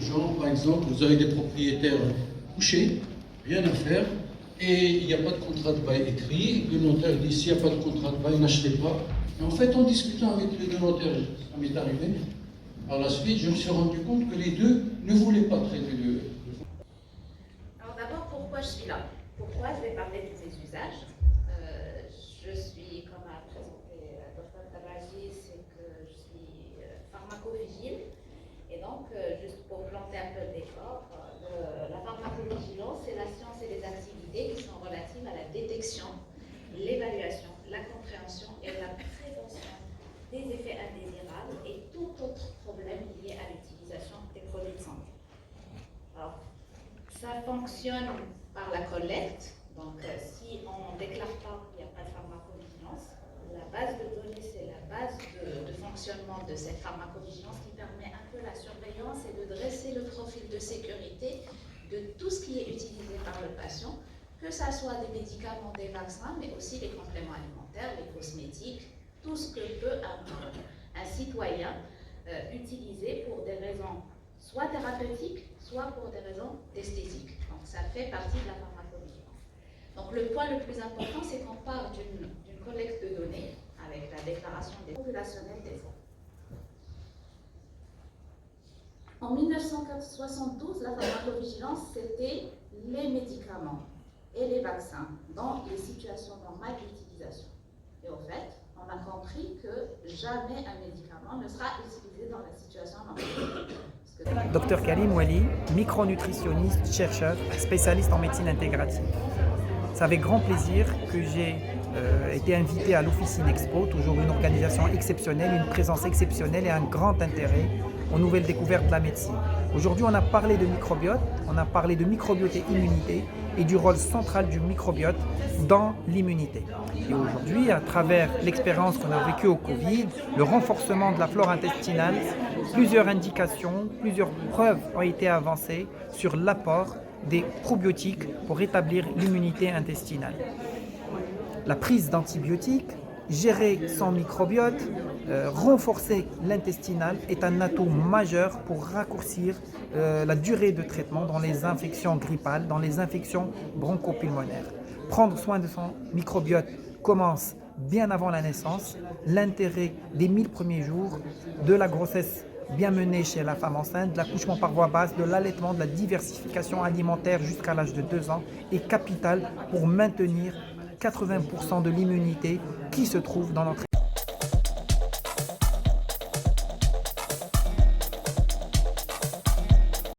gens, par exemple, vous avez des propriétaires couchés, rien à faire, et il n'y a pas de contrat de bail écrit. Le notaire dit s'il n'y a pas de contrat de bail, n'achetez pas. Et en fait, en discutant avec les deux notaires, ça m'est arrivé. Par la suite, je me suis rendu compte que les deux ne voulaient pas traiter le. Alors d'abord, pourquoi je suis là? Pourquoi je vais parler de ces usages? Je suis, comme a présenté Dr Tabaji, c'est que je suis pharmacovigile. Et donc, juste pour planter un peu le décor, la pharmacovigilance, c'est la science et les activités qui sont relatives à la détection, l'évaluation, la compréhension et la prévention des effets indésirables et tout autre problème lié à l'utilisation des produits de santé. Alors, ça fonctionne par la collecte. Donc, si on ne déclare pas qu'il n'y a pas de pharmacovigilance, la base de données, c'est la base de fonctionnement de cette pharmacovigilance qui permet un peu la surveillance et de dresser le profil de sécurité de tout ce qui est utilisé par le patient, que ce soit des médicaments, des vaccins, mais aussi les compléments alimentaires, les cosmétiques, tout ce que peut un citoyen utiliser pour des raisons soit thérapeutiques, soit pour des raisons d'esthétique. Donc ça fait partie de la pharmacovigilance. Donc le point le plus important, c'est qu'on part d'une collecte de données avec la déclaration des populationnels des fonds. En 1972, la pharmacovigilance, c'était les médicaments et les vaccins dans les situations normales d'utilisation. Et au fait, on a compris que jamais un médicament ne sera utilisé dans la situation normale. Dr Karim Wali, micronutritionniste, chercheur, spécialiste en médecine intégrative. C'est avec grand plaisir que j'ai été invité à l'Officine Expo, toujours une organisation exceptionnelle, une présence exceptionnelle et un grand intérêt aux nouvelles découvertes de la médecine. Aujourd'hui, on a parlé de microbiote, on a parlé de microbiote et immunité et du rôle central du microbiote dans l'immunité. Et aujourd'hui, à travers l'expérience qu'on a vécue au Covid, le renforcement de la flore intestinale, plusieurs indications, plusieurs preuves ont été avancées sur l'apport des probiotiques pour rétablir l'immunité intestinale. La prise d'antibiotiques, gérer son microbiote, renforcer l'intestinal est un atout majeur pour raccourcir la durée de traitement dans les infections grippales, dans les infections bronchopulmonaires. Prendre soin de son microbiote commence bien avant la naissance, l'intérêt des 1000 premiers jours, de la grossesse bien menée chez la femme enceinte, de l'accouchement par voie basse, de l'allaitement, de la diversification alimentaire jusqu'à l'âge de 2 ans est capital pour maintenir 80% de l'immunité qui se trouve dans notre